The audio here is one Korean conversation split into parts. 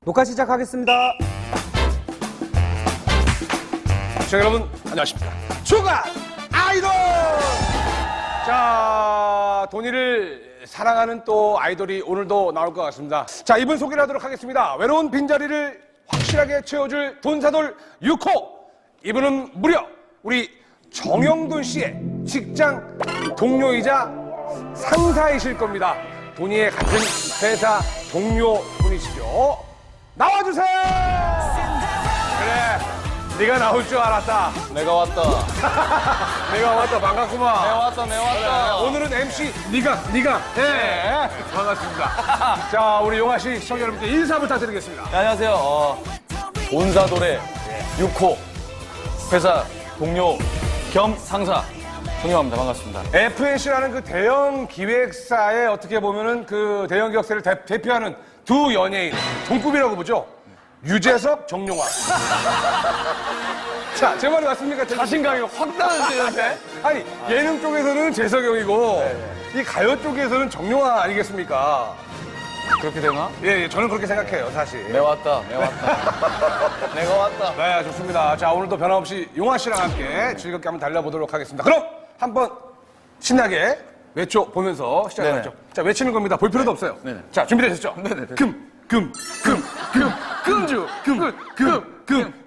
녹화 시작하겠습니다. 시청자 여러분 안녕하십니까. 주간 아이돌! 자, 도니를 사랑하는 또 아이돌이 오늘도 나올 것 같습니다. 자, 이분 소개를 하도록 하겠습니다. 외로운 빈자리를 확실하게 채워줄 돈사돌 6호. 이분은 무려 우리 정영돈 씨의 직장 동료이자 상사이실 겁니다. 도니의 같은 회사 동료분이시죠. 나와주세요! 그래, 네가 나올 줄 알았다. 내가 왔다. 내가 왔다. 반갑구만. 내가 왔다. 내가 왔다. 오늘은 MC 네가 해. 반갑습니다. 자, 우리 용아 씨 시청자 여러분께 인사 부탁드리겠습니다. 네, 안녕하세요. 본사돌의 6호 회사 동료 겸 상사 존경합니다. 반갑습니다. FNC라는 그 대형 기획사에 어떻게 보면은 그 대형 기획사를 대표하는 두 연예인 동급이라고 보죠. 유재석, 정용화. 자, 제 말이 맞습니까? 자신감이 확 나는데요. 아니, 예능 쪽에서는 재석이 형이고 이 가요 쪽에서는 정용화 아니겠습니까? 그렇게 되나? 예, 저는 그렇게 생각해요, 사실. 내가 왔다. 내가 왔다. 내가 왔다. 네, 좋습니다. 자, 오늘도 변함없이 용화 씨랑 함께 즐겁게 한번 달려보도록 하겠습니다. 그럼 한번 신나게 외쳐보면서 시작하죠. 네네. 자, 외치는 겁니다. 볼 필요도 없어요. 네네. 자, 준비되셨죠? 네네.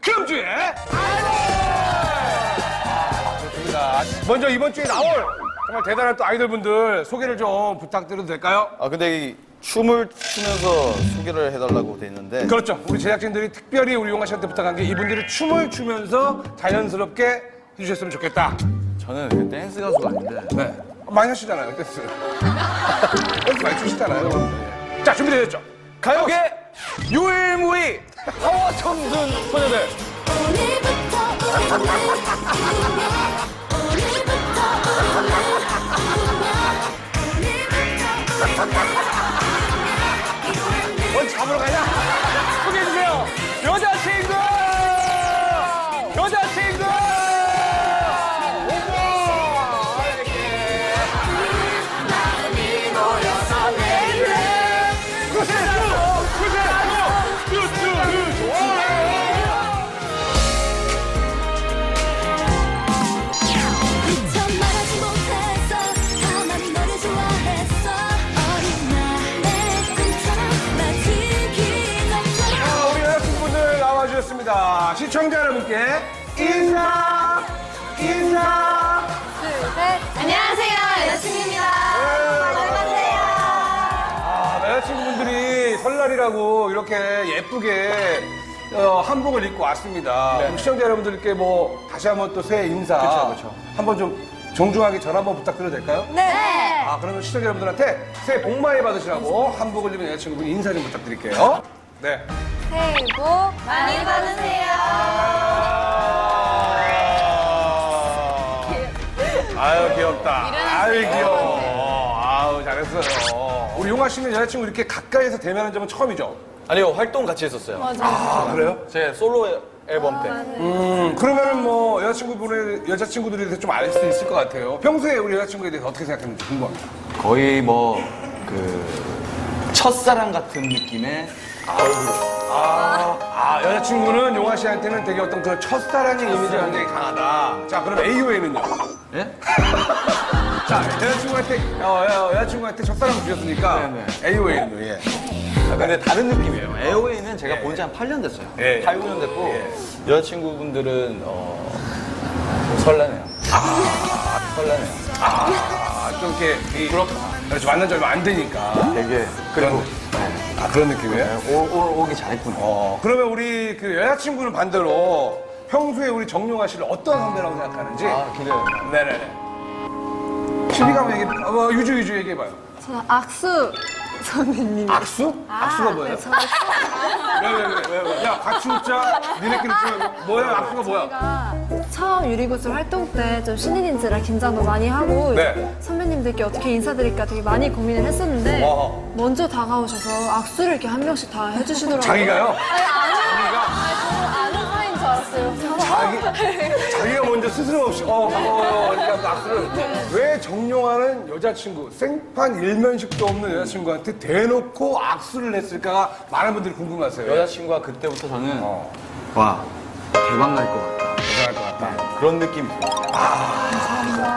금주의 좋습니다. 먼저 이번 주에 나올 정말 대단한 또 아이돌분들 소개를 좀 부탁드려도 될까요? 근데 이 춤을 추면서 소개를 해달라고 돼 있는데. 그렇죠. 우리 제작진들이 특별히 우리 용화 씨한테 부탁한 게 이분들이 춤을 추면서 자연스럽게 해주셨으면 좋겠다. 저는 그 댄스 가수가 아닌데. 네. 많이 하시잖아요, 댄스. 댄스 많이 추시잖아요. 자, 준비되셨죠? 가요계 유일무이 파워 청순 소녀들. 뭘 잡으러 가냐? 소개해주세요. 여자친구! 여자친구! 오고! 이렇게. 마음이 모여서 내일은 미처 말하지 못했어 가만히 너를 좋아했어 어린 날의 꿈처럼 마치 기적처럼 우리 여자친구분들 나와주셨습니다. 시청자 여러분께 인사! 안녕하세요 여자친구입니다 안녕하세요 여자친구분들이 설날이라고 이렇게 예쁘게 한복을 입고 왔습니다. 우리 시청자 여러분들께 뭐 다시 한번 또 새해 인사 그쵸. 한번 좀 정중하게 전 한번 부탁드려도 될까요? 네 그러면 시청자 여러분들한테 새해 복 많이 받으시라고 한복을 입은 여자친구분 인사 좀 부탁드릴게요. 네. 새해 복 많이 받으세요 아유 귀엽다. 아유 귀여워. 아유 잘했어요. 우리 용아 씨는 여자친구 이렇게 가까이서 대면한 적은 처음이죠? 아니요, 활동 같이 했었어요. 아 그래요? 제 솔로 앨범 때. 그러면은 뭐 여자친구들에 대해서 좀 알 수 있을 것 같아요. 평소에 우리 여자친구에 대해서 어떻게 생각했는지 궁금합니다. 거의 뭐, 첫사랑 같은 느낌의 여자친구는 용아 씨한테는 되게 어떤 그 첫사랑의 이미지가 굉장히 강하다. 자, 그럼 AOA는요? 예? 자, 여자친구한테 첫사랑 주셨으니까 네네. AOA는요? 예. 근데 다른 느낌이에요. 에어웨이는 제가 본 지 한 8년 됐어요. 예. 8, 9년 됐고, 여자친구분들은, 설레네요. 설레네요. 좀 이렇게 그렇죠. 만난 지 얼마 안 되니까. 되게, 그리고, 그런 느낌이에요? 오기 잘했구나. 그러면 우리 그 여자친구는 반대로 평소에 우리 정용아 씨를 어떤 선배라고 생각하는지. 기대돼요. 네네네. 시비가 한번 유주 얘기해봐요. 저는 악수 선배님. 악수? 악수가 뭐예요? 왜? 야, 같이 웃자. 니네끼리 좀 뭐야? 악수가 뭐야? 제가 처음 유리구슬 활동 때 좀 신인인지라 긴장도 많이 하고 네. 선배님들께 어떻게 인사드릴까 되게 많이 고민을 했었는데 어. 먼저 다가오셔서 악수를 이렇게 한 명씩 다 해주시더라고요. 자기가요? 아니, 아는 사이인 줄 알았어요. 알았어요. 자기가 먼저 스스럼 없이 반가워요 이렇게 하면서 악수를 왜 정용화는 여자친구 생판 일면식도 없는 여자친구한테 대놓고 악수를 했을까가 많은 분들이 궁금하세요. 여자친구가 그때부터 저는 와 대박 날 것 같다. 대단할 것 같다. 그런 느낌이 들어요.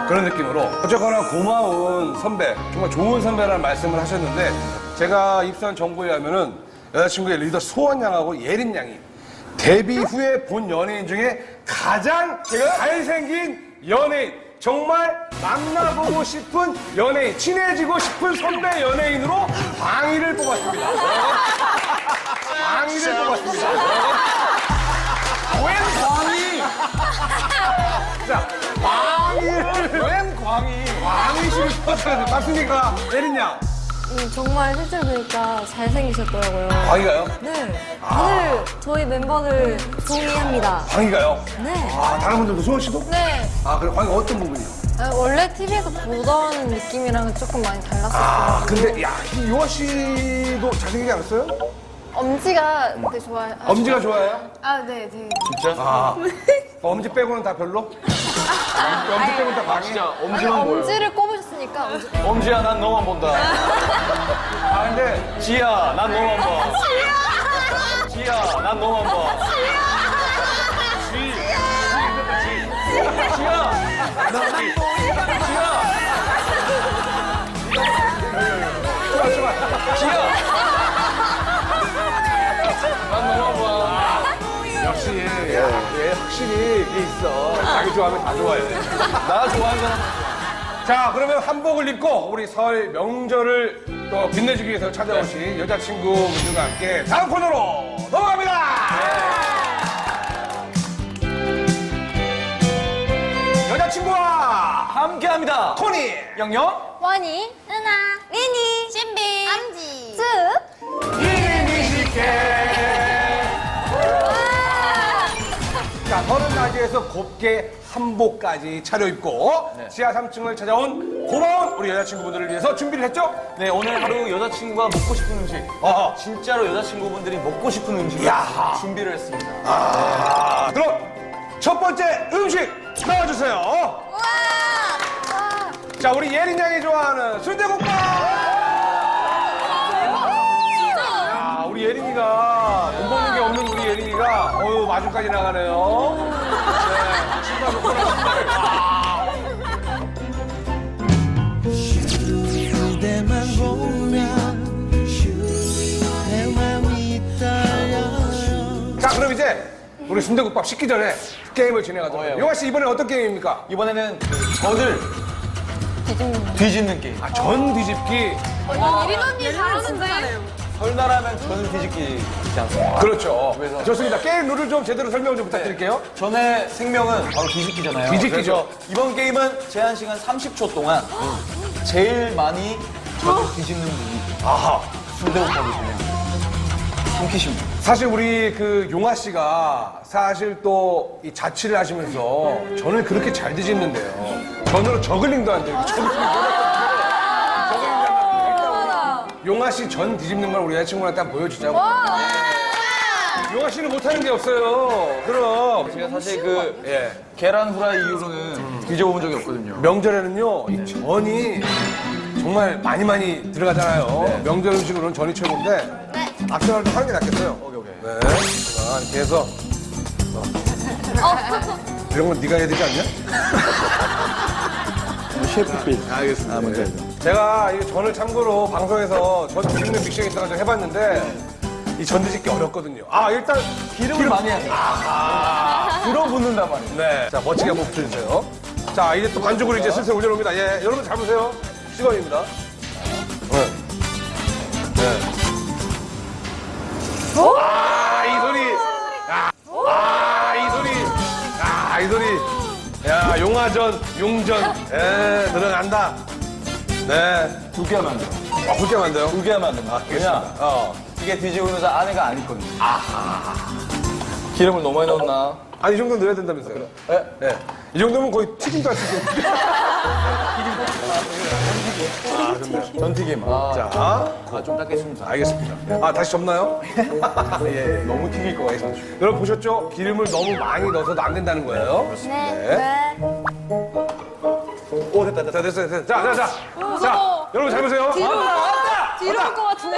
그런 느낌으로 어쨌거나 고마운 선배, 정말 좋은 선배라는 말씀을 하셨는데 제가 입수한 정보에 의하면은 여자친구의 리더 소원 양하고 예린 양이 데뷔 후에 본 연예인 중에 가장 잘생긴 연예인, 정말 만나보고 싶은 연예인, 친해지고 싶은 선배 연예인으로 방위를 뽑았습니다. 방위를 뽑았습니다. 웬 광희? 자, 웬 광희? 광희 씨를 뽑았어야 돼. 맞습니까? 예린 양. 정말 실제로 보니까 잘생기셨더라고요. 광희가요? 네. 다들 저희 멤버들 동의합니다. 광희가요? 네. 아, 다른 분들도 소원 씨도? 네. 아, 그래 광희가 어떤 부분이요? 원래 TV에서 보던 느낌이랑은 조금 많이 달랐었어요. 아, 근데 야, 이 요아 씨도 잘생기지 않았어요? 엄지가 되게 좋아요. 엄지가 좋아요? 아, 네, 되게. 진짜? 아, 엄지 빼고는 다 별로? 엄지 빼고는 다 광희? 진짜 아니, 엄지만 보여. 엄지를 꼽으셨으니까 엄지. 엄지야 난 너만 본다. 아, 근데 지야 난 너만 봐. 지야 난 너만 봐. 지야 나 지야. 지야 난 너만 봐. 역시 얘 확실히 이게 있어. 자기 좋아하면 다 좋아해. 나 좋아하는 사람. 자, 그러면 한복을 입고 우리 설 명절을 또 빛내주기 위해서 찾아오신 여자친구분들과 함께 다음 코너로 넘어갑니다. 여자친구와 함께합니다. 토니, 영영. 원희, 은하, 리니, 신비, 암지, 즈. 이미식회. 자, 서른 맞이해서 곱게 한복까지 차려입고 지하 3층을 찾아온 고마운 우리 여자친구분들을 위해서 준비를 했죠? 네, 오늘 하루 여자친구가 먹고 싶은 음식. 어허. 진짜로 여자친구분들이 먹고 싶은 음식을 야. 준비를 했습니다. 아, 그럼 첫 번째 음식 나와주세요. 자, 우리 예린 양이 좋아하는 순대국밥. 야, 우리 예린이가 못 먹는 게 없는 우리 예린이가 마주까지 나가네요. 네, 신발 먹고 나신발. 그대만 보면 내 맘이 떨려요. 자, 그럼 이제 우리 순대국밥 식기 전에 게임을 진행하도록 해요. 용아 씨, 이번엔 어떤 게임입니까? 이번에는 그 젖을 뒤집는 게임. 아, 전 뒤집기. 예린 언니 잘하는데. 설날하면 전 뒤집기 있지 않습니까? 그렇죠. 그래서- 좋습니다. 게임 룰을 좀 제대로 설명 좀 부탁드릴게요. 전의 생명은 바로 뒤집기잖아요. 뒤집기죠. 그래서 이번 게임은 제한 시간 30초 동안 제일 많이 젖을 뒤집는 분이 아하. 순대국밥을 그냥 삼키시면 돼요. 사실 우리 그 용아 씨가 사실 또 이 자취를 하시면서 전을 그렇게 잘 뒤집는데요. 전으로 저글링도 안 돼요. 저글링도 용아 씨 전 뒤집는 걸 우리 여자친구한테 한번 보여주자고. 용아 씨는 못하는 게 없어요. 그럼. 제가 사실 그 예. 계란 후라이 이후로는 뒤집어본 적이 없거든요. 명절에는요, 이 전이 정말 많이 들어가잖아요. 명절 음식으로는 전이 최고인데, 악수를 좀 하는 게 낫겠어요. 오케이. 네. 자, 이렇게 해서. 이런 건 네가 해야 되지 않냐? 셰프필. 알겠습니다. 아, 먼저 해줘. 제가 이 전을 참고로 방송에서 전 뒤집는 믹싱이 있어가지고 해봤는데, 이 전 뒤집기 어렵거든요. 아, 일단 기름을 많이 해야 돼. 들어붙는단 말이에요. 네. 자, 멋지게 한번 붙여주세요. 자, 이제 또 반죽을 이제 슬슬 올려놓습니다. 예, 여러분 잘 보세요. 시간입니다. 네. 네. 아, 이 소리. 이 소리. 이 소리. 야, 용화전, 용전. 예, 들어간다. 네. 굵게 하면 안 돼요. 굵게 하면 안 돼요? 굵게 하면 안 됩니다. 왜냐? 이게 뒤집으면서 안에가 안 익거든요. 기름을 너무 많이 넣었나? 아니, 이 정도 넣어야 된다면서요? 네? 네. 이 정도면 거의 튀김도 할 수 있겠는데. 아, 좋네요. 전튀김. 자, 좀 닦겠습니다. 알겠습니다. 아, 다시 접나요? 예, 너무 튀길 것 같아서. 여러분 보셨죠? 기름을 너무 많이 넣어서도 안 된다는 거예요. 네. 오, 됐다. 자, 됐어요. 자, 여러분 잘 보세요. 뒤로 왔다! 뒤로 올 것 같은데.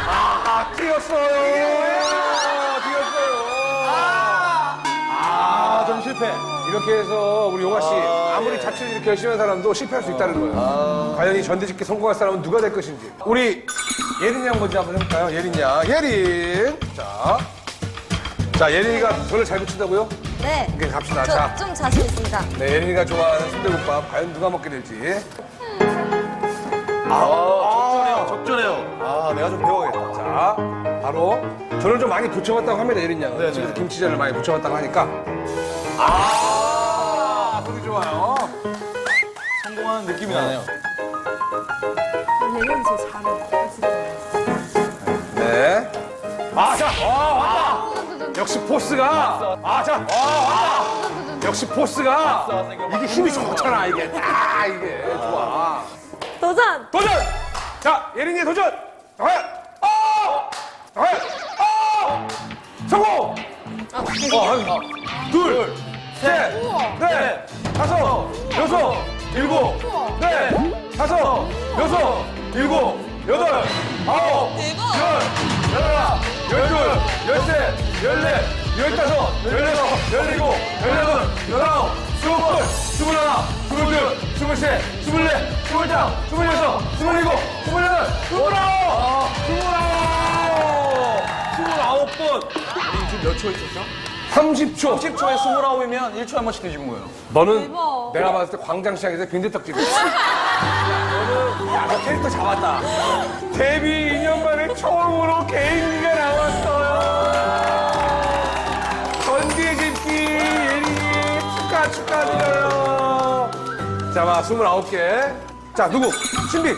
아, 튀었어요. 좀 실패. 이렇게 해서 우리 용화 씨 아무리 자취를 이렇게 열심히 하는 사람도 실패할 수 있다는 거예요. 과연 이 전대짓기 성공할 사람은 누가 될 것인지. 우리 예린 양 먼저 한번 해볼까요? 예린 양. 예린. 자, 예린이가 저를 잘 붙인다고요? 네. 이렇게 갑시다. 자, 좀 자신 있습니다. 네, 예린이가 좋아하는 순대국밥 과연 누가 먹게 될지. 적절해요. 아, 내가 좀 배워야겠다. 자, 바로 저를 좀 많이 붙여봤다고 합니다, 예린 양은. 네네. 집에서 김치전을 많이 붙여봤다고 하니까. 소리 좋아요. 성공하는 느낌이 나네요. 예림이 제일 잘해. 진짜. 네. 자, 왔다. 역시 포스가. 왔다. 역시 포스가. 이게 힘이 좋잖아, 이게. 이게 좋아. 도전! 도전! 자, 예린이의 도전! 과연! 성공! 둘, 셋, 넷, 다섯, 여섯, 일곱, 넷, 다섯, 여섯, 일곱, 여덟, 아홉, 열, 열하나, 열둘, 열셋, 열넷, 열다섯, 열여섯, 열일곱, 열여덟, 열아홉, 스물, 스물하나, 스물둘, 스물셋, 스물넷, 스물다, 스물여섯, 스물일곱, 스물여덟, 스물아홉! 스물아홉 번! 우리 지금 몇 초 있었죠? 30초! 10초에 29이면 1초에 한 번씩 뒤집은 거예요. 너는 대박. 내가 봤을 때 광장시장에서 빈대떡집이야. 너는 너 캐릭터 잡았다. 데뷔 2년 만에 처음으로 개인기가 나왔어요. 전기의 집기 예린이 축하드려요. 자, 29개. 자, 누구? 신비.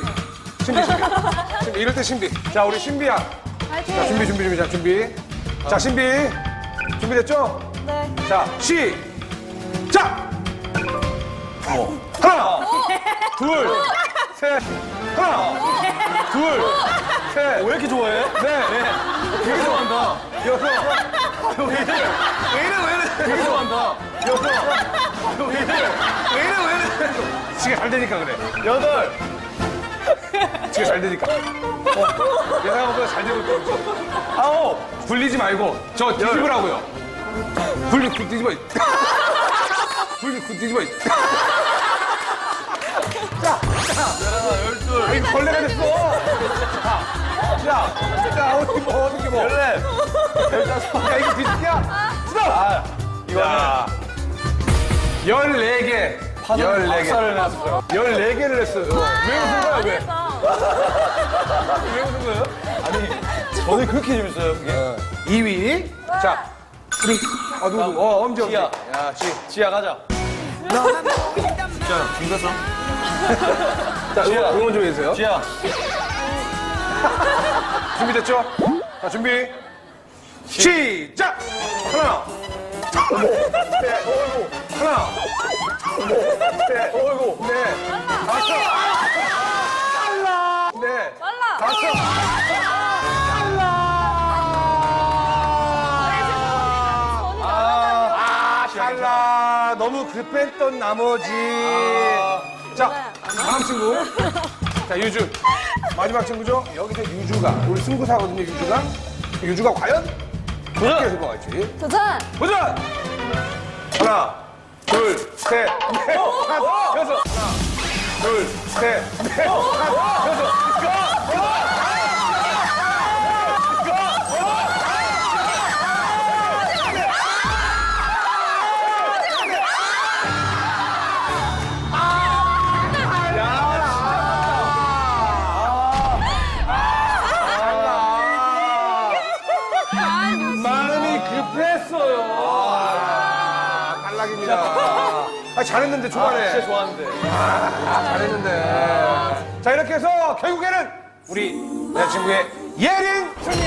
이럴 때 신비. 자, 우리 신비야. 자, 준비. 자, 신비. 준비됐죠? 네. 자, 시작! 하나, 둘, 셋, 하나, 둘, 셋, 왜 이렇게 좋아해? 넷, 되게 좋아한다. 여섯, 왜 이래? 되게 좋아한다. 지가 잘 되니까 그래. 여덟. 지가 잘 되니까. 예상한 것보다 잘 되고 있다. 아홉. 굴리지 말고 저 뒤집으라고요. 뒤집어. 뒤집어. 열둘. 아니, 벌레가 됐어. 자, 어떻게 뭐. 열넷. 야, 이거 뒤집기야? 스톱! 이거는 14개. 14개. 박살을 냈어요. 14개를 했어요. 왜 웃은 거야, 왜? 왜 웃은 거예요? 아니, 저는 그렇게 재밌어요, 그게. 2위. 자, 우리, 누구? 엄지. 지아. 야, 지아 가자. 자, 준비했어? 자, 지아. 응원 좀 해주세요. 지아. 준비됐죠? 자, 준비. 시작! 하나. 셋. 하나. 셋. 넷. 다섯. 빨라. 넷. 다섯. 달라. 너무 급했던 나머지. 자, 다음 친구. 자, 유주. 마지막 친구죠? 여기서 유주가. 우리 승부사거든요, 유주가. 유주가 과연? 어떻게 해서 것 같지? 도전! 도전! 하나, 둘, 셋, 넷, 다섯, 여섯. 하나, 둘, 셋, 넷, 다섯, 여섯. 마음이 급했어요. 탈락입니다. 아, 잘했는데, 초반에. 진짜 좋아하는데. 잘했는데. 자, 이렇게 해서 결국에는 우리 여자친구의 예린 승리!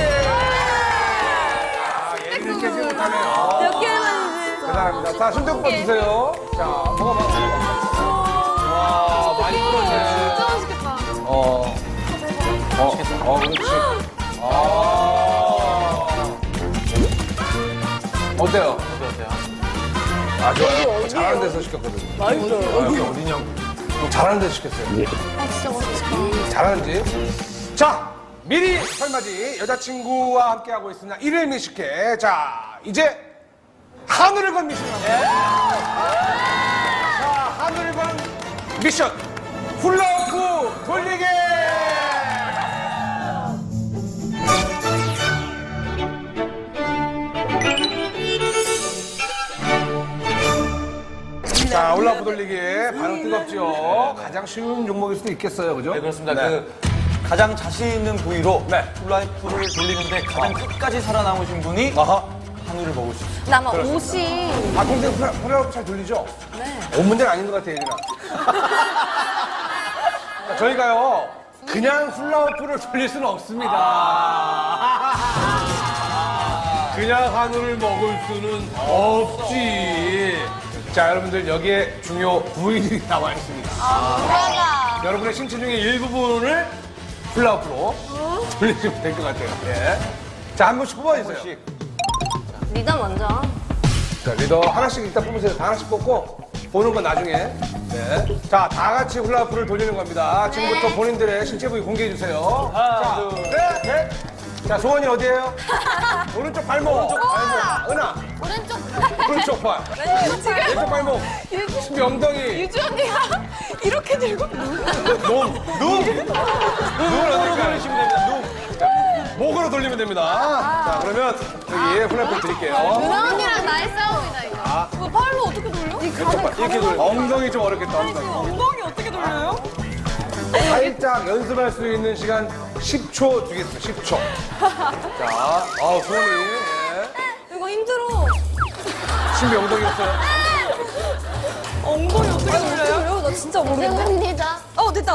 예린을 깨지 못하네요. 몇 개만 대단합니다. 자, 순대국밥 드세요. 자, 먹어봐. 와, 많이 풀었네. 진짜 맛있겠다. 그렇지. 어때요? 어떠세요? 아, 좋아요. 잘하는 데서 시켰거든요. 맛있어요. 여기 어디냐고. 잘하는 데서 시켰어요. 아, 진짜 맛있겠다. 잘하는지. 자, 미리 설맞이 여자친구와 함께하고 있습니다. 일일 미식회. 자, 이제 하늘을 건 미션을 합니다. 자, 하늘을 건 미션. 훌라후프 돌리기! 자, 훌라후프 돌리기. 반응 뜨겁죠? 가장 쉬운 종목일 수도 있겠어요. 그죠? 네, 그렇습니다. 네. 그 가장 자신 있는 부위로 네. 훌라후프를 돌리는데 가장 끝까지 살아남으신 분이 아하. 한우를 먹을 수 있어요. 나막 옷이. 아, 동생 훌라후프 잘 돌리죠? 네. 옷 문제는 아닌 것 같아요, 예린아. 자, 저희가요, 그냥 훌라후프를 돌릴 수는 없습니다. 그냥 한우를 먹을 수는 없지. 자, 여러분들, 여기에 중요 부위들이 나와 있습니다. 맞아. 여러분의 신체 중에 일부분을 훌라후프로 돌리시면 될 것 같아요. 예. 자, 한 분씩 뽑아주세요. 리더 먼저. 자, 리더 하나씩 일단 뽑으세요. 다 하나씩 뽑고 보는 건 나중에. 네. 자, 다 같이 훌라후프를 돌리는 겁니다. 지금부터 본인들의 신체 부위 공개해 주세요. 하나, 자, 둘, 셋. 자, 소원이 어디예요? 오른쪽 발목. 오른쪽 발목. 은하. 오른쪽 발. 왼쪽 발목. 신비 엉덩이. 유주 언니가 이렇게 들고. 눈을 어떻게 돌리시면 됩니다. 목으로 돌리면 됩니다. 자, 그러면 여기 훌라후프 드릴게요. 누나 언니랑 나의 싸움이다, 이거. 뭐 팔로 어떻게 돌려? 왼쪽 발. 이렇게 돌려. 엉덩이 좀 어렵겠다, 엉덩이. 엉덩이 어떻게 돌려요? 살짝 연습할 수 있는 시간 10초 주겠습니다. 10초. 자, 소원이. 예. 이거 힘들어. 신비 엉덩이였어요. 엉덩이 어떻게 돌려요? 나 진짜 모르겠네. 언니다. 됐다. 됐다.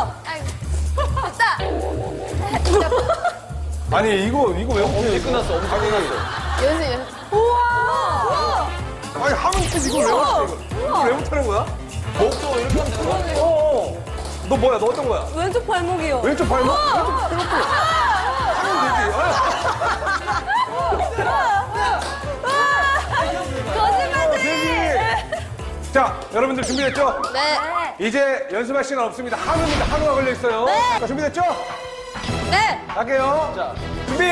아니, 이거 왜 엉덩이 끝났어. 엄청 끝났어. 연습. 우와. 아니, 하면 끝 이걸 왜 못해, 이거? 이걸 왜 못하는 거야? 목도 이렇게 하면 되는 거야. 너 뭐야? 너 어떤 거야? 왼쪽 발목이요. 왼쪽 발목? 왼쪽 발목. 하면 되지. 거짓말해. 자, 여러분들 준비됐죠? 네. 이제 연습할 시간 없습니다. 한우입니다. 한우가 걸려있어요. 자, 준비됐죠? 네. 갈게요. 자, 준비,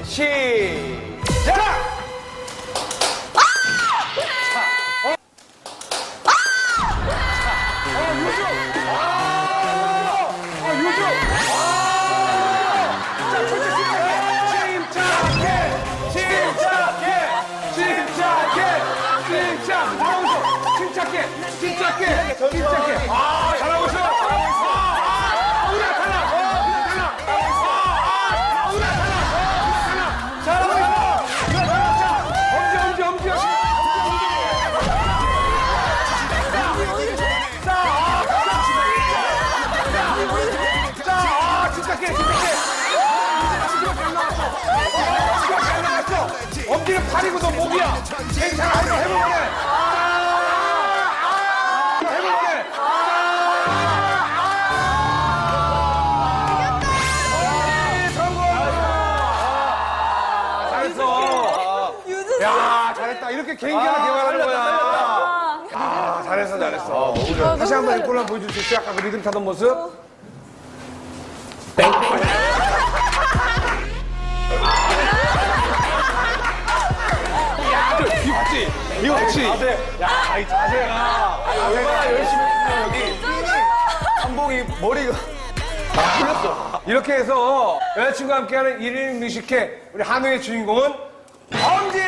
시작! 침착해. 아, 잘하고 있어. 우리가 탈락. 잘하고 있어. 엄지. 자, 침착해. 엄지는 팔이고 너 목이야. 괜찮아. 해볼만해. 야, 잘했다. 이렇게 개인기 하나 개발하는 거야. 아, 잘했어. 다시 한번 일골 한번 보여줄 수 있어요? 아까 그 리듬 타던 모습? 땡. 이거 없지? 야, 이 자세가. 얼마나 열심히 했으면 여기 한복이 머리가 풀렸어. 이렇게 해서 여자친구와 함께하는 1인 미식회 우리 한우의 주인공은 엄지! 엄지!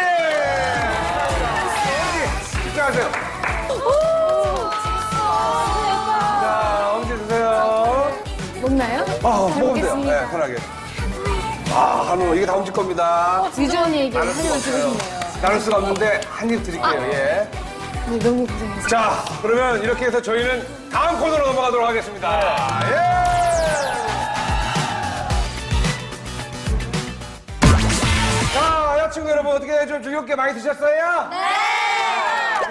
집중하세요. 자, 엄지 드세요. 먹나요? 먹으면 돼요. 네, 편하게. 한우, 이게 다 엄지 겁니다. 유주 언니에게 나눌 수가 없어요. 나눌 수가 없는데 한 입 드릴게요, 예. 네, 너무 고생했어요. 자, 그러면 이렇게 해서 저희는 다음 코너로 넘어가도록 하겠습니다. 예! 자, 여자친구 여러분 어떻게 좀 즐겁게 많이 드셨어요? 네!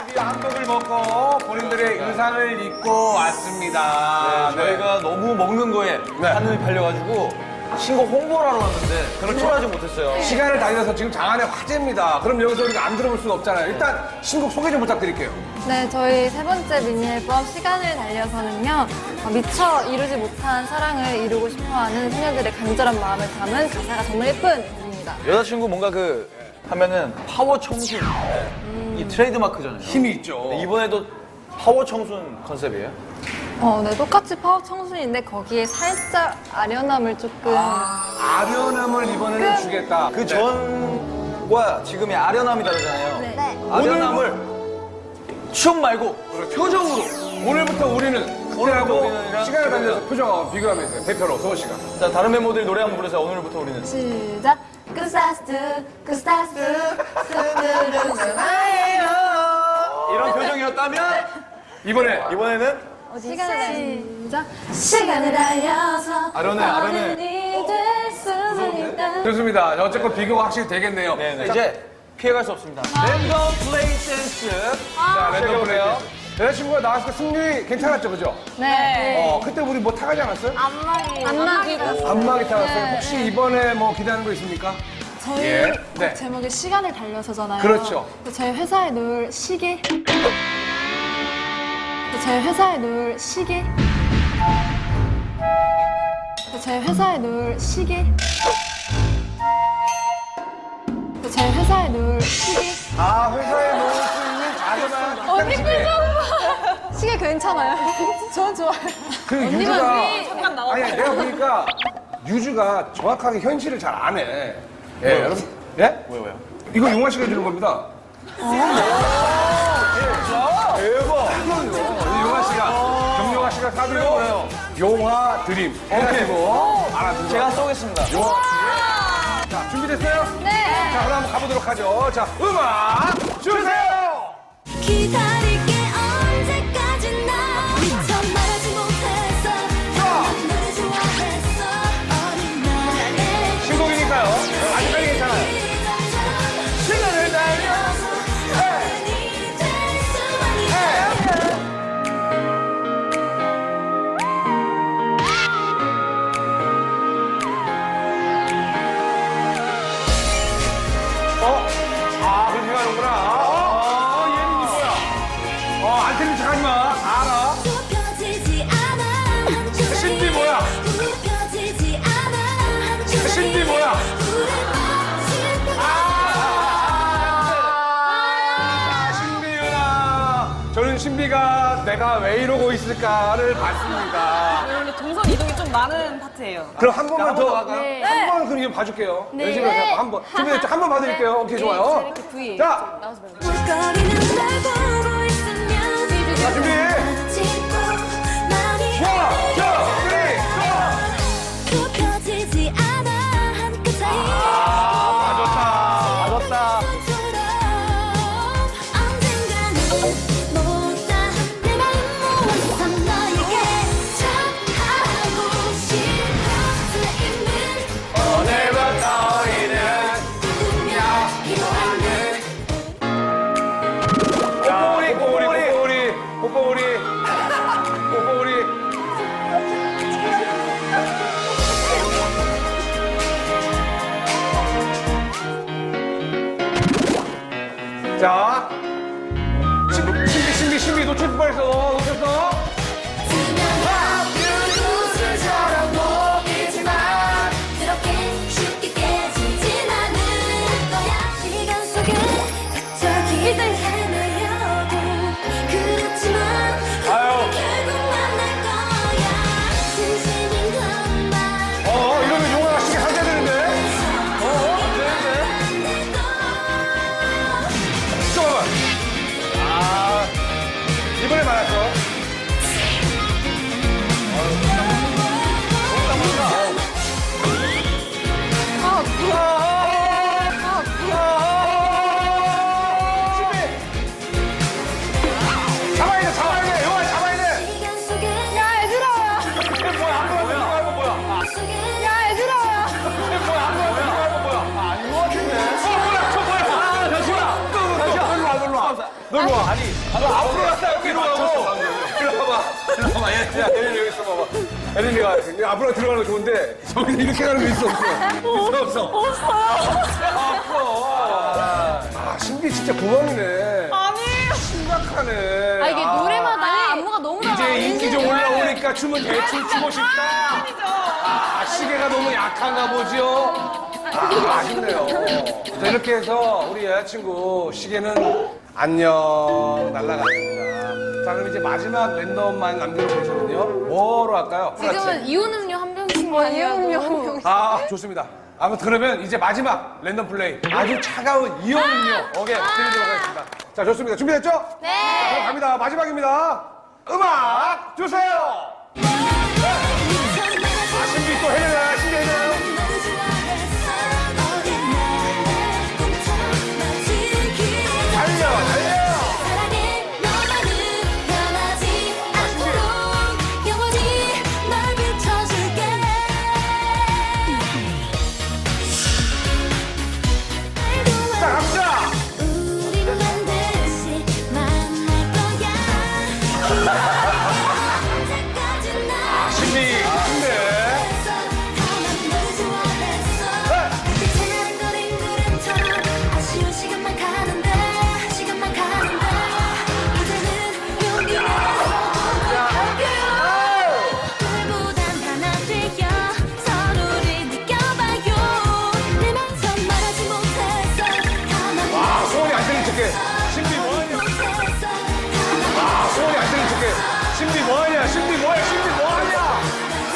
드디어 한복을 먹고 본인들의 의상을 입고 왔습니다. 저희가 너무 먹는 거에 하늘이 팔려가지고 신곡 홍보를 하러 왔는데 그렇죠 하지 못했어요. 시간을 달려서 지금 장안의 화제입니다. 그럼 여기서 우리가 안 들어볼 수는 없잖아요. 일단 신곡 소개 좀 부탁드릴게요. 네, 저희 세 번째 미니 앨범 시간을 달려서는요, 미처 이루지 못한 사랑을 이루고 싶어하는 소녀들의 간절한 마음을 담은 가사가 정말 예쁜 곡입니다. 여자친구 뭔가 하면은 파워 청순 이 트레이드 마크잖아요. 힘이 있죠. 이번에도 파워 청순 컨셉이에요? 네, 똑같이 파워 청순인데 거기에 살짝 아련함을 조금. 아련함을 이번에는 주겠다. 그 전과 지금의 아련함이 다르잖아요. 네. 아련함을 춤 말고 표정으로. 오늘부터 우리는 그때하고 우리는 시간을 달려서 표정 비교하면 있어요. 대표로 소호 씨가. 자, 다른 멤버들이 노래 한번 부르세요. 오늘부터 우리는. 시작. Good stars, good stars, 이런 표정이었다면 이번에는 시작. 시간을 달려서 아련해. 어른이 될 수는 있다. 좋습니다. 어쨌건 비교가 확실히 되겠네요. 네네. 이제 피해갈 수 없습니다. 랜덤 플레이 댄스. 자, 랜덤 시작해볼까요? 플레이. 여자친구가 나왔을 때 승률이 괜찮았죠, 그죠? 네. 그때 우리 뭐 타가지 않았어요? 안마기로. 안마기 타갔어요. 네. 혹시 이번에 뭐 기대하는 거 있습니까? 저희 예. 곡 네. 제목이 시간을 달려서잖아요. 그렇죠. 저희 회사에 놓을 시계. 저희 회사에 놓을 시계. 저희 회사에 놓을 시계. 저희 회사에 놓을 시계. 회사에 놓을 수 있는 자그마한 언니 시계. 표정 봐. 시계 괜찮아요? 전 좋아요. 그 유주가 아니 내가 보니까 유주가 정확하게 현실을 잘 안 해. 예, 여러분. 예? 왜요? 이거 용화 씨가 해주는 겁니다. 대박. 용화 씨가 정용화 씨가 사드리고 용화 드림 해가지고 알아듣죠. 제가 쏘겠습니다. 자, 준비됐어요? 네. 자, 그럼 한번 가보도록 하죠. 자, 음악 주세요! 기다릴게 언제까지나 미처 말하지 못했어 너를 좋아했어 어린 날에 신곡이니까요. 아주 빨리 괜찮아요. 시간을 달려서 어른이 될 수만 있어 그렇게 가는구나. 얘는 이거야. 안 틀린 척 하지 마. 알아. 굽혀지지 않아 한 조각이 신비 뭐야? 굽혀지지 않아 한 조각이 신비 뭐야? 우릴 신비유나. 저는 신비가 내가 왜 이러고 있을까를 봤습니다. 원래 동선 이동이 좀 많은 파트예요. 그럼 한 번만 더. 할까요? 한 번 그럼 이거 봐줄게요. 열심히 해서 한 번. 준비됐죠? 한 번 봐드릴게요. 오케이, 좋아요. 이렇게 V. 자, 거리는 날 보고 있으면 자, 준비. 마주치고 많이 원, 투, 쓰리, 고! 굽혀지지 않아 한 끗 사이 맞았다. 언젠가는 못다 내 마음 모아서 너에게 전하고 싶어 설레이는 오늘부터 우리는 꿈이야 기도하는 꼬꼬리, 꼬꼬리. 자, 신비 놓칠 뻔했어. 수술처럼 보이지만 그렇게 쉽게 깨지진 않을 거야 시간 속에 저기 헤매려고 그렇지만 결국 만날 거야 진심인 것만 이러면 용화가 시계 사줘야 되는데. 안 되는데? 잠깐만. 이번에 말았어. 야, 혜린이 여기 있어 봐봐. 혜린이가 앞으로 들어가는 거 좋은데, 저기는 이렇게 가는 거 있어, 없어? 없어. 아, 신비 진짜 구멍이네. 아니에요. 심각하네. 아, 이게 노래마다 안무가 너무 달라. 이제 인기 좀 올라오니까 춤은 대충 추고 싶다. 아, 시계가 너무 약한가 보죠? 아, 아쉽네요. 자, 이렇게 해서 우리 여자친구 시계는 안녕 날아갔습니다. 자, 그럼 이제 마지막 랜덤만 남겨놓고 계시거든요. 뭐로 할까요? 지금은 이온 음료 한 병씩 마시고. 아, 좋습니다. 아무튼 그러면 이제 마지막 랜덤 플레이. 아주 차가운 이온 음료. 오케이, 드리도록 하겠습니다. 자, 좋습니다. 준비됐죠? 네. 자, 그럼 갑니다. 마지막입니다. 음악 주세요! 아, 신비 또 해내나요? 신비 해내나요? 달려, 달려! 사랑해 너만은 변하지 않도록 영원히 널 비춰줄게 자, 갑시다! 우린 반드시 만날 거야 언제까지 나 신비, 신비. 널 좋아했어 빛나는 거린구름처럼 아쉬운 시간만 가는데 이제는 용기를 불보단 하나 되어 서로를 느껴봐요 내면서 말하지 못했어 가만히 아, 소원이 안 들린 척해. 신비 뭐하냐? 못했어 아, 소원이 안 들린 척해. 신비 뭐하냐? 신비 뭐해? 신비 뭐하냐?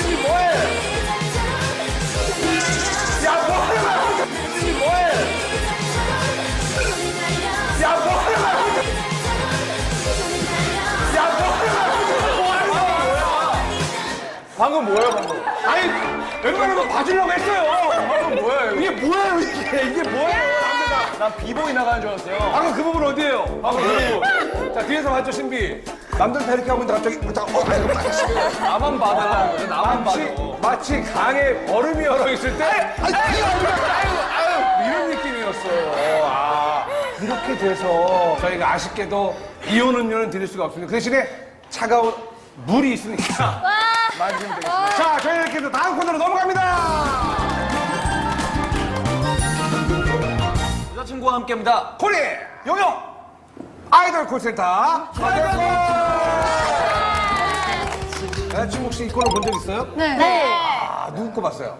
신비 뭐해? 야, 뭐하는 거야? 신비 뭐해? 야, 뭐하는 거야? 야, 뭐하는 거야? 방금 뭐예요, 방금? 아니, 웬만하면 봐주려고 했어요. 방금 뭐예요, 이거? 이게 뭐예요, 이게 뭐예요? 남자가. 난 비보이 나가는 줄 알았어요. 방금 그 부분 어디예요? 방금 그 부분. 자, 뒤에서 봤죠, 신비? 남들 다 이렇게 하고 있는데 갑자기, 아이고, 나만 봐달라는 거죠, 나만 봐도. 마치 강에 얼음이 얼어 있을 때, 아유, 이런 느낌이었어요. 아, 이렇게 돼서 저희가 아쉽게도 이온 음료는 드릴 수가 없습니다. 그 대신에 차가운 물이 있으니까 마시면 되겠습니다. 자, 저희 이렇게 해서 다음 코너로 넘어갑니다. 여자친구와 함께합니다. 코리 용용 아이돌 콜센터 여자친구 혹시 이 코너 본 적 있어요? 네. 아, 누구 거 봤어요?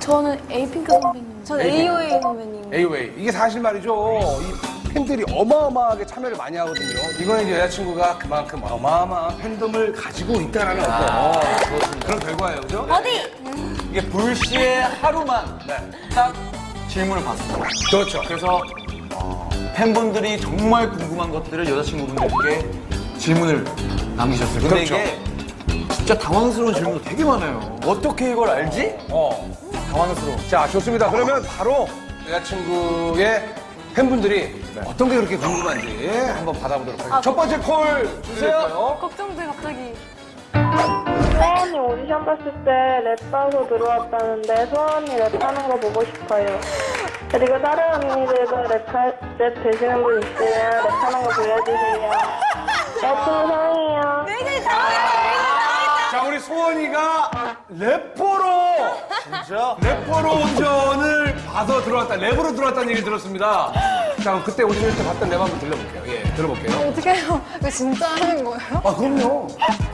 저는 에이핑크 선배님. 전 AOA 선배님. AOA. 이게 사실 말이죠. 이 팬들이 어마어마하게 참여를 많이 하거든요. 이거는 이제 여자친구가 그만큼 어마어마한 팬덤을 가지고 있다라는 어떤 그런 결과예요. 그죠? 어디? 이게 불시에 하루만 딱 질문을 받습니다. 그렇죠. 그래서 팬분들이 정말 궁금한 것들을 여자친구분들께 질문을 남기셨어요. 근데 그렇죠. 이게 진짜 당황스러운 질문도 되게 많아요. 어떻게 이걸 알지? 당황스러워. 자, 좋습니다. 그러면 바로 여자친구의 팬분들이 어떤 게 그렇게 궁금한지 한번 받아보도록 하겠습니다. 첫 번째 콜 주세요. 걱정돼 갑자기. 소원이 오디션 봤을 때 랩하고 들어왔다는데 소원이 랩하는 거 보고 싶어요. 그리고 다른 언니들도 랩 되시는 분 있으면 랩하는 거 보여주세요. 여튼 사랑해요. 자, 우리 소원이가 래퍼로 진짜? 래퍼로 오디션을 봐서 들어왔다, 랩으로 들어왔다는 얘기를 들었습니다. 자, 그럼 그때 오디션 때 봤던 랩 한번 들려볼게요. 예, 들어볼게요. 어떻게 해요? 이거 진짜 하는 거예요? 아, 그럼요.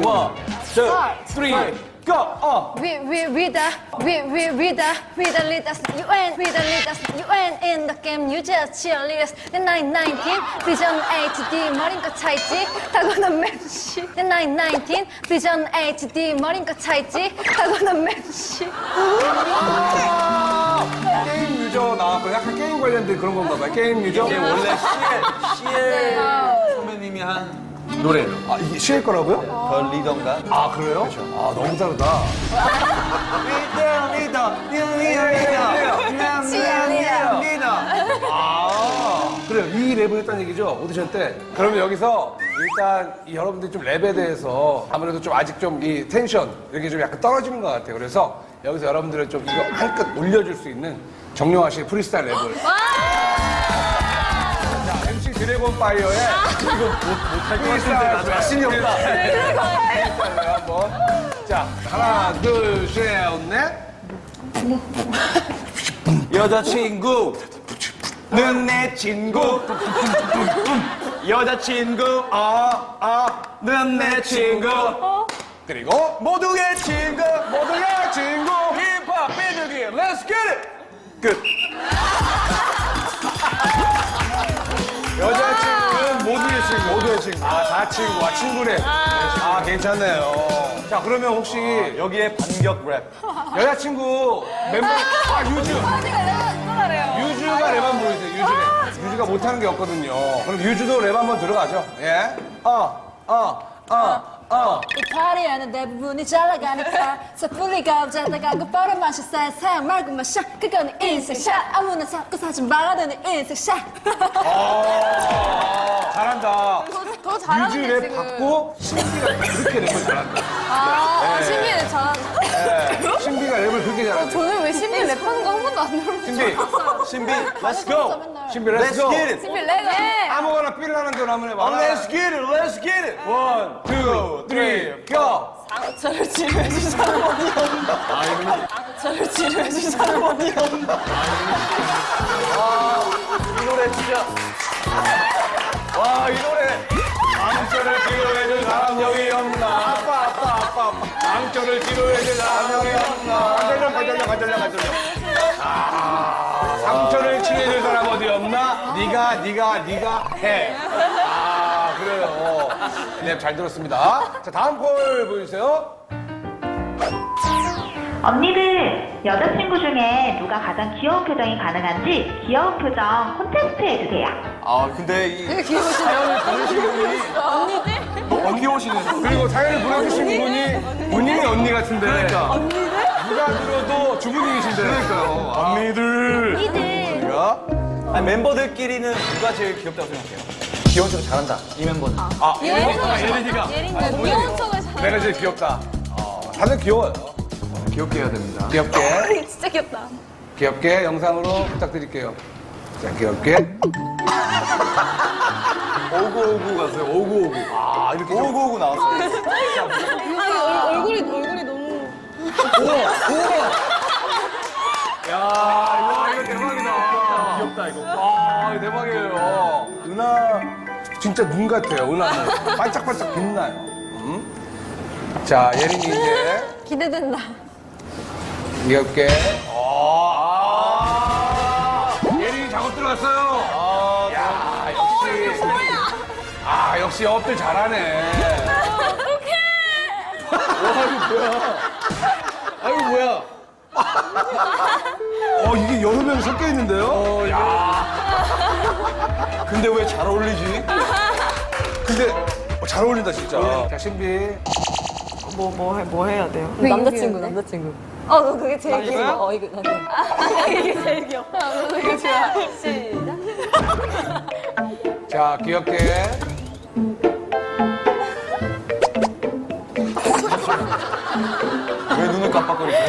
원, 투, 쓰리, 고! We the leaders, UN in the game, you just cheerleaders. The 919, Vision HD, 머리껏 차있지, 타고난 맵시. The 919, Vision HD, 머리껏 차있지, 타고난 맵시. 게임 유저 나왔고, 약간 게임 관련된 그런 건가 봐요. 게임 유저? 이게 원래 CL 선배님이 한 노래예요. 아, 이게 시일 거라고요? 더 리더인가? 아, 그래요? 그렇죠. 아, 너무 다르다. 아, 그래요. 이 랩을 했다는 얘기죠? 오디션 때. 그러면 여기서 일단 이 여러분들이 좀 랩에 대해서 아무래도 좀 아직 좀 이 텐션 이렇게 좀 약간 떨어지는 것 같아요. 그래서 여기서 여러분들을 좀 이거 한껏 올려줄 수 있는 정용화 씨의 프리스타일 랩을. 자, MC 드래곤 파이어의 못할 것 같은데 나 자신이 없다. 한번. 자, 하나, 둘, 셋, 넷. 여자친구는 내 친구. 여자친구는 내 친구. 그리고 모두의 친구. 모두의 친구. 힙합 비둘기. Let's get it. 끝. 여자친구는 모두의 친구. 모두의 친구. 다 친구. 친구래. 괜찮네요. 자, 그러면 혹시 여기에 반격 랩. 여자친구 멤버, 유주. 유주가 랩 한번 보여주세요, 유주가 못하는 게 없거든요. 그럼 유주도 랩 한번 들어가죠. 예. 이 파리에는 대부분이 잘 나가니까 섣불리가 없자다가 곧바로 마셔 사양 말고 마셔 그건 인생샷 아무나 자꾸 사진 말아대는 인생샷 잘한다. 더 유주 잘하는데 랩 지금. 받고 신비가 그렇게 랩을 잘한다. 신비는 잘하는. 신비가 랩을 그렇게 잘한다. 저는 왜 신비 랩하는 거 한 번도 안 들어봤어요. 신비, let's go. 신비 Let's 렛츠고. get it. 신비 랩. 아무거나 삘라는 대로 한번 해봐. Let's get it. Let's get it. 1, 2, 3, go! 저를 지루해주신 사람이 없나? 저를 지루해주신 사람이 없나? 이 노래 진짜. 와, 이 노래. 망쳐를 지루해줄 사람 여기 없나? 아빠. 망쳐를 지루해줄 사람 여기 없나? 가절려. 상처를 치료해줄 사람 어디 없나? 네가 해. 그래요. 네, 잘 들었습니다. 자, 다음 콜 보여주세요. 언니들, 여자친구 중에 누가 가장 귀여운 표정이 가능한지 귀여운 표정 콘테스트 해주세요. 근데 이 귀여우시네요. 너무 귀여우시네. 그리고 사연을 보내주신 분이 본인이 언니 같은데. 그러니까. 누가 들어도 주부님이신데. 그러니까요. 언니들. 아니, 멤버들끼리는 누가 제일 귀엽다고 생각해요? 귀여운 척 잘한다. 이 멤버는. 예린이가. 귀여운 척을 잘해. 내가 제일 귀엽다. 다들 귀여워요. 귀엽게 해야 됩니다. 귀엽게. 진짜 귀엽다. 귀엽게 영상으로 부탁드릴게요. 자, 귀엽게. 오구오구 가세요. 오구오구. 이렇게 좀. 오구오구 나왔어요. 얼굴이 너무. 야, 이거 대박이다. 귀엽다, 이거. 이거 대박이에요. 은하, 진짜 눈 같아요, 은하는. 반짝반짝 빛나요. 자, 예린이 이제. 기대된다 귀엽게. 예린이 작업 들어갔어요. 야, 역시. 역시 업들 잘하네. 아이고, 뭐야. 이게 여러 명이 섞여 있는데요? 근데 왜 잘 어울리지? 근데 잘 어울린다, 진짜. 자, 신비. 뭐 해야 돼요? 남자친구 너 그게 제일 이거요? 귀여워 이게 이게 제일 귀여워 이거 좋아. 자, 귀엽게. 왜 눈을 깜빡거리세요?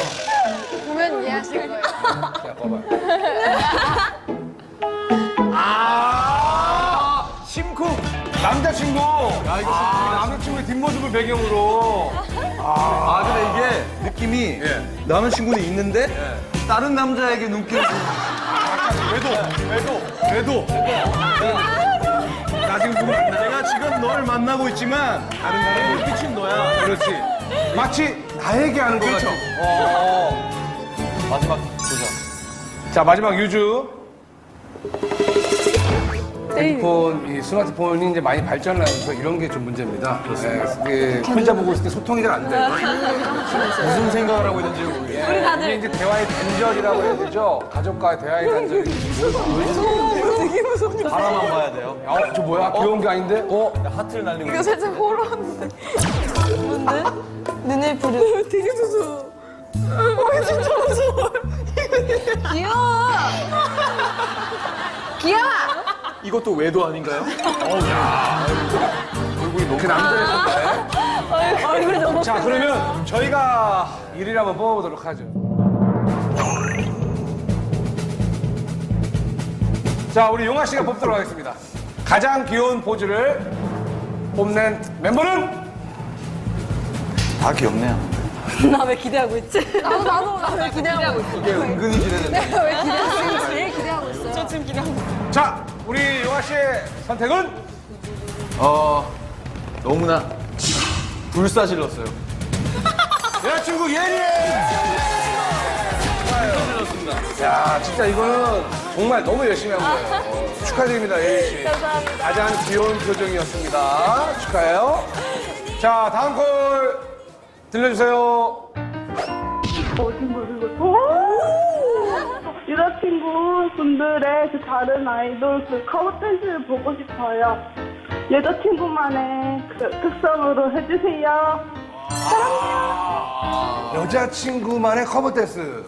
보면 이해하실 거예요. 자, 봐봐요. 심쿵! 남자친구! 남자친구의 뒷모습을 배경으로. 근데 이게 느낌이 나는 친구는 있는데 다른 남자에게 눈길을 왜도? 나 지금 누구 만나? 내가 지금 널 만나고 있지만 다른 사람의 눈빛은 너야. 그렇지. 마치 나에게 하는 것 그렇죠. 같아. 마지막 도전. 자, 마지막 유주. 핸드폰, 이 스마트폰이 이제 많이 발전을 하면서 이런 게 좀 문제입니다. 그렇습니다. 혼자 보고 있을 때 소통이 잘 안 돼요. 무슨 생각을 하고 있는지 모르겠어요. 이게 이제 대화의 단절이라고 해야 되죠? 가족과의 대화의 단절이. 바라만 봐야 돼요. 저 뭐야? 귀여운 게 아닌데? 하트를 날리고 이거 살짝 호러인데. 뭔데? 눈을 부르. 되게 무서워. 진짜 무서워. 귀여워. 귀여워. 이것도 외도 아닌가요? 얼굴이 너무 남자였는데. 얼굴이 너무. 자, 그러면 저희가 1위를 한번 뽑아보도록 하죠. 자, 우리 용아 씨가 뽑도록 하겠습니다. 가장 귀여운 포즈를 뽐낸 멤버는 다 귀엽네요. 나 왜 기대하고 있지? 나도 왜 기대하고 있어? 이게 은근히 기대된다. 내가 왜 기대하고 있어? 제일 기대하고 있어요. 저 지금 기대하고 있어요. 자, 우리 용아 씨의 선택은 너무나 불사질렀어요. 여자친구 예리! 야, 진짜 이거는 정말 너무 열심히 한 거예요. 축하드립니다, 예리 씨. 감사합니다. 가장 귀여운 표정이었습니다. 축하해요. 자, 다음 콜 들려주세요. 여자친구 분들의 그 다른 아이돌 그 커버 댄스를 보고 싶어요. 여자친구만의 그 특성으로 해주세요. 여자친구만의 커버 댄스.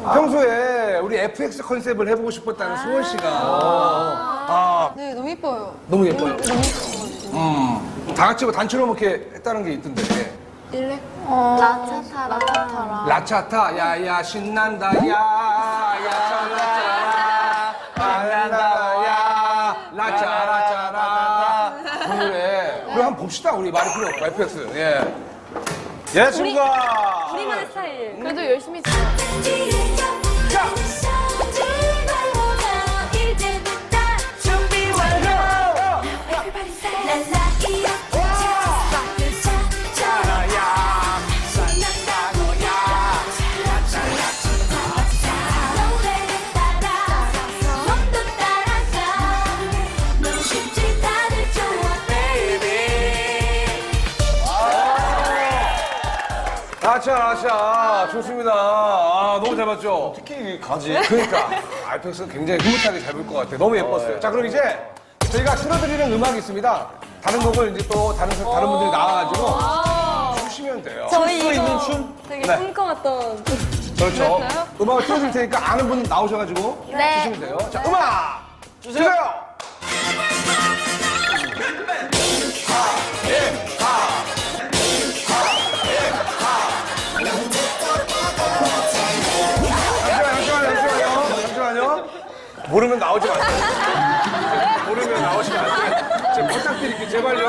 평소에 우리 FX 컨셉을 해보고 싶었다는 수원 씨가 네, 너무 예뻐요. 너무 예뻐요. 다 같이 뭐 단체로 이렇게 했다는 게 있던데. 일렉? 라차타라. 라차타, 야야 신난다, 야야 라차라, 신난다, 야 라차라차라. 그래. 그럼 한번 봅시다. 우리 말이 필요 없고 FX. 예. 여자친구가 우리만의 스타일. 그래도 열심히 치 준비 완료. 라차 좋습니다. 아, 너무 잘 봤죠? 특히 가지. 그러니까 알펙스가 굉장히 흐뭇하게 잘 볼 것 같아요. 너무 예뻤어요. 자, 그럼 이제 저희가 틀어드리는 음악이 있습니다. 다른 곡을 이제 또 다른 분들이 나와가지고 주시면 돼요. 저희 수 있는 이거 춤? 되게 네. 꿈꿔왔던. 그렇죠. 음악을 틀어줄 테니까 아는 분 나오셔가지고 주시면 돼요. 자, 음악 주세요. 잠시만요. 모르면 나오지 마세요. 모르면 나오시면 안 돼요. 제가 부탁드릴게요. 제발요.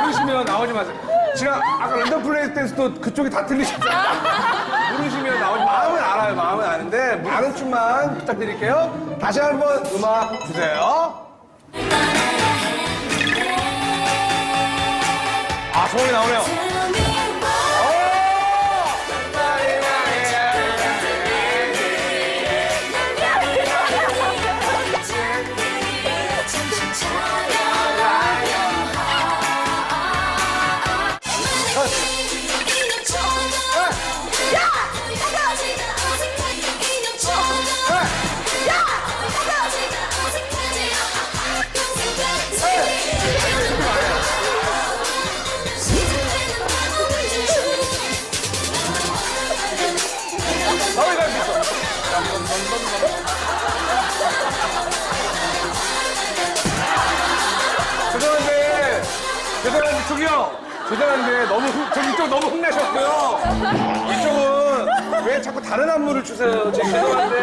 모르시면 나오지 마세요. 제가 아까 런던 플레이 댄스도 그쪽이 다 틀리셨잖아요. 모르시면 나오지 마음은 알아요. 마음은 아는데 아는 춤만 부탁드릴게요. 다시 한번 음악 주세요. 아, 소원이 나오네요. 너희 갈수 있어. 죄송한데, 저기요. 죄송한데, 저기 이쪽 너무 흥내셨고요. 이쪽은 왜 자꾸 다른 안무를 주세요. 지금 죄송한데,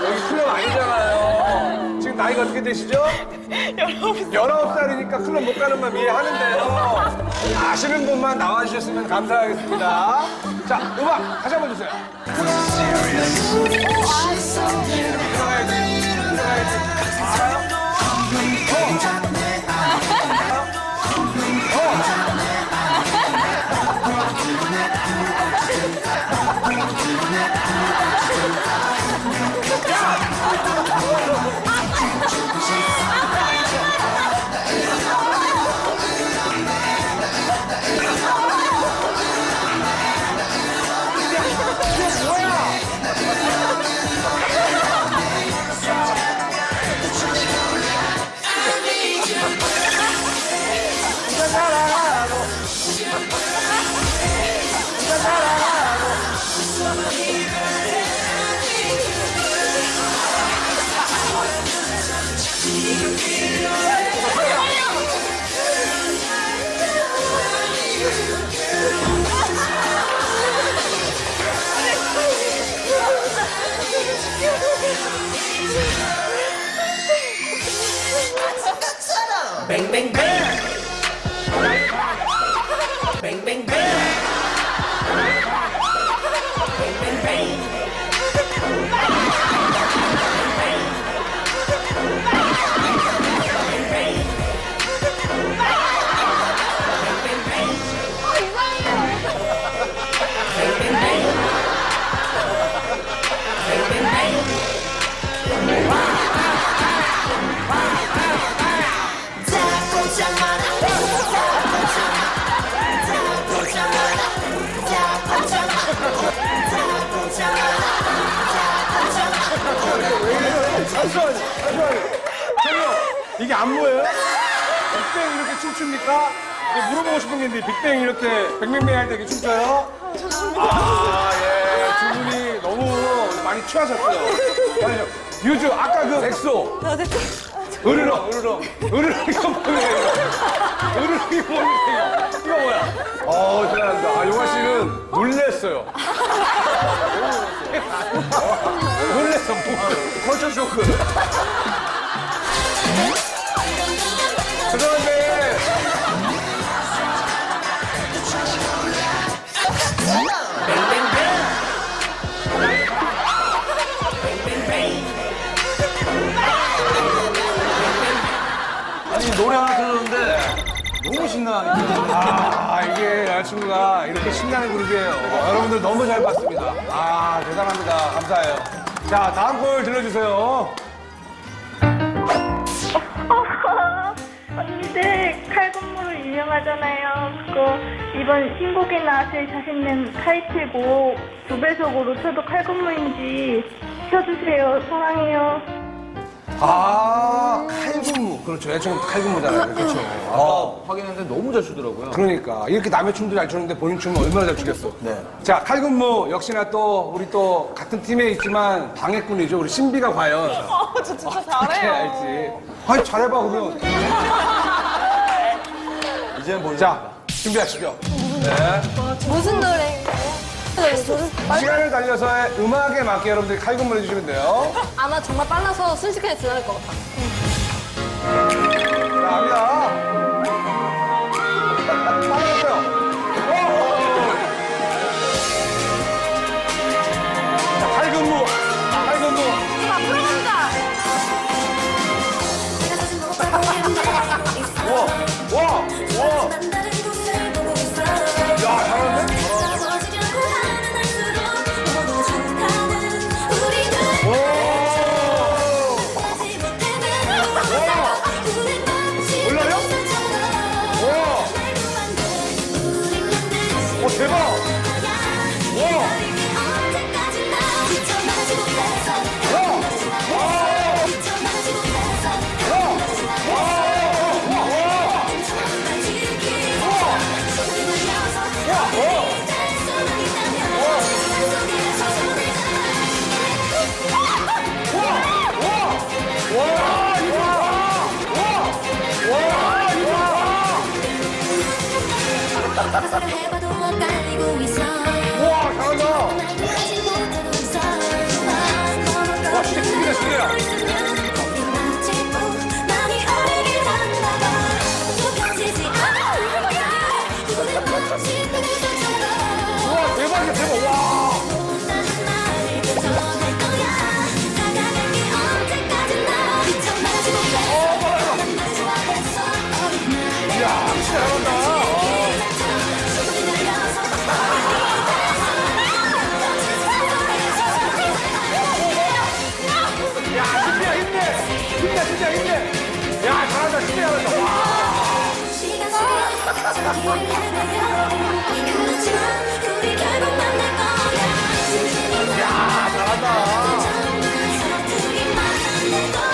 여기 클럽 아니잖아요. 지금 나이가 어떻게 되시죠? 19살이니까 클럽 못 가는 맘 이해하는데요. 아시는 분만 나와주셨으면 감사하겠습니다. 자, 음악 다시 한번 주세요. 잠시만요. 저기요, 이게 안무예요? 빅뱅 이렇게 춤춥니까? 물어보고 싶은 게 있는데, 빅뱅 이렇게 뱅뱅뱅 할 때 이렇게 춤춰요? 아, 예. 두 분이 너무 많이 취하셨어요. 아니요. 유주, 아까 그 엑소. 으르렁, 으르렁. 으르렁, 이거 뭐예요? 으르렁, 이거 뭐예요? 이거 뭐야? 대단합니다. 아, 용화 씨는 놀랬어요. 놀랬어, 컬처 쇼크. 그런데. 아니, 노래 하나 들었는데 너무 신나니까. 아, 이게 여자친구가 이렇게 신나는 그룹이에요. 여러분들 너무 잘 봤습니다. 아, 대단합니다. 감사해요. 자, 다음 곡 들려주세요. 언니들 칼군무로 유명하잖아요. 그거 이번 신곡이나 제일 자신있는 타이틀곡 2배속으로 저도 칼군무인지 켜주세요. 사랑해요. 아, 칼군무. 그렇죠. 여자친구 칼군무잖아요. 그렇죠. 아까 확인했는데 너무 잘 추더라고요. 그러니까. 이렇게 남의 춤도 잘 추는데 본인 춤은 얼마나 잘 추겠어. 네. 자, 칼군무 역시나 또 우리 또 같은 팀에 있지만 방해꾼이죠. 우리 신비가 과연. 저 진짜 어떻게 잘해요. 알지? 아니, 잘해봐, 그러면. 이제는 모르 자, 준비하시죠. 네. 무슨 노래? 시간을 달려서의 음악에 맞게 여러분들이 칼군무를 해주시면 돼요. 아마 정말 빨라서 순식간에 지나갈 것 같아. 자, 갑니다. 빨라졌어요. 자, 칼군무. 칼군무. 자, 풀어본다. 와, 와, 와. 야, 잘하네. 올라요? 오, 대박. 해봐도 엇갈리고 있어. 우와, 잘한다. 와, 진짜 죽이다, 죽이다. 많이 어리게 왔나 봐. 속여지지 않아. 우리 마치 그대처럼. 우와, 대박이야, 대박. 와. 나는 나를 전할 거야. 다가갈게 언제까지나. 미쳐나지 못해. 난 좋아했어. 이야, 진짜 잘한다. 야, 신비야, 힘내. 힘내, 진짜 힘내. 야, 잘한다, 신비 잘한다. 와. 시간 속에 저기를 헤매요. 그렇지만 우리 결국 만날 거야. 야, 잘한다. 정말 서로 둘이 만날 거야.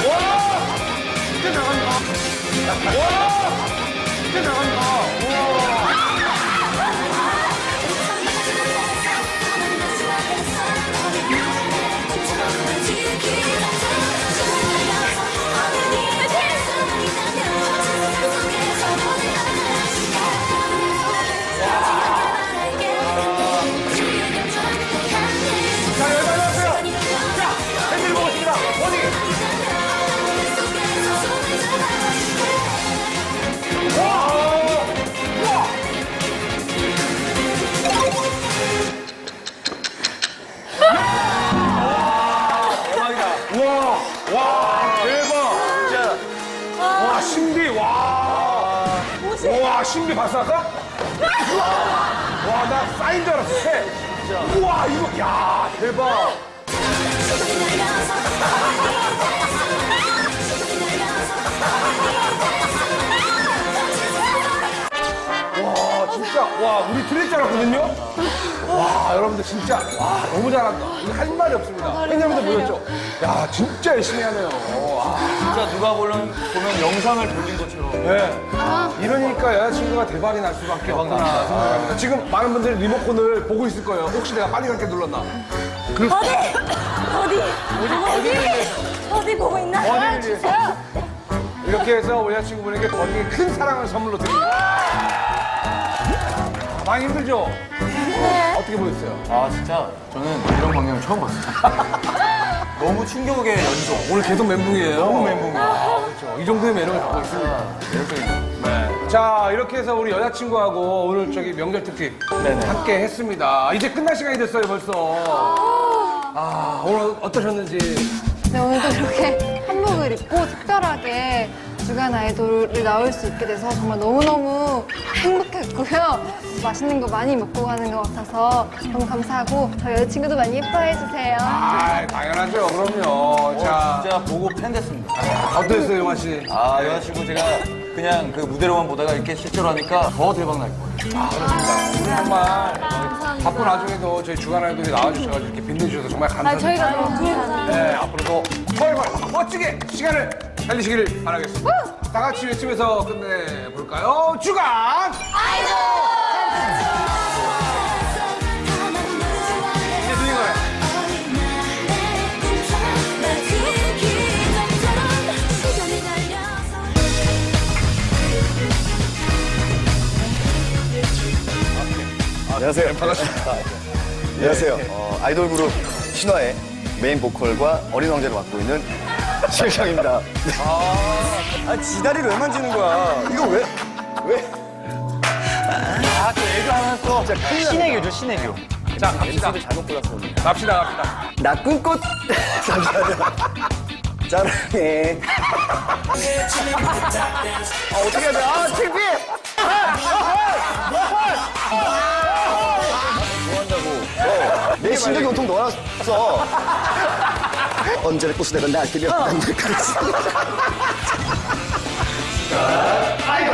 와! 진짜 잘한다. 와! 진짜 잘한다. 우와. 자, 여기 안녕하세요. 자, 팬들 보겠습니다. 어디? 와, 대박. 진짜. 와, 신비, 와. 와, 신비 봤어, 아까? 와, 나 사인 줄 알았어, 새. 우와, 이거, 야, 대박. 와, 진짜, 와, 우리 틀릴 줄 알았거든요? 와, 여러분들 진짜, 와, 너무 잘한다. 이거 할 말이 없습니다. 팬여러분들 보셨죠? 야, 진짜 열심히 하네요. 와. 진짜 누가 보면 영상을 돌린 것처럼. 네. 이러니까 여자친구가 대박이 날 수밖에 없구나 생각합니다. 지금 많은 분들이 리모컨을 보고 있을 거예요. 혹시 내가 빨리 갈게 눌렀나? 어디 보고 있나? 어디를 위해서? 이렇게 해서 우리 여자친구분에게 버닝의 큰 사랑을 선물로 드립니다. 많이 힘들죠? 어떻게 보였어요? 아, 진짜 저는 이런 광경을 처음 봤어요. 너무 충격의 연속. 오늘 계속 멘붕이에요. 너무 멘붕이에요. 그렇죠. 이 정도의 매력을 갖고 있습니다. 매력적이네요. 네. 자, 이렇게 해서 우리 여자친구하고 오늘 저기 명절 특집 네네. 함께 했습니다. 이제 끝날 시간이 됐어요, 벌써. 아, 오늘 어떠셨는지. 네, 오늘도 이렇게 한복을 입고 특별하게 주간 아이돌을 나올 수 있게 돼서 정말 너무너무 행복했고요. 맛있는 거 많이 먹고 가는 것 같아서 너무 감사하고 저희 여자친구도 많이 예뻐해 주세요. 아, 당연하죠. 그럼요. 자, 진짜 보고 팬 됐습니다. 어떠셨어요, 용환 씨? 아, 여자친구 제가 그냥 그 무대로만 보다가 이렇게 실제로 하니까 더 대박 날 거예요. 정말 바쁜 와중에도 저희 주간 아이돌이 나와주셔가지고 이렇게 빛내주셔서 정말 감사합니다. 저희가 너무 감사합니다. 네, 앞으로도 펄펄 멋지게 시간을 달리시길 바라겠습니다. 다 같이 외치면서 끝내볼까요? 주간 아이돌! 이제 드린 거예요. 안녕하세요. 반갑습니다. 안녕하세요. 아이돌 그룹 신화의 메인 보컬과 어린 왕자를 맡고 있는 실장입니다. 아, 지다리를 왜 만지는 거야? 이거 왜? 아, 또 애교 하나 또. 진짜 신애교죠, 신애교. 자, 갑시다. 잘못 골랐습니다. 갑시다. 나 꿈꽃. 사랑해. 어떻게 해야 돼? 아, 창피해! 내 심장이 온통 너였어. 언제나 꽃을 내가 날 때려. 난 늘 가겠어. 아이고!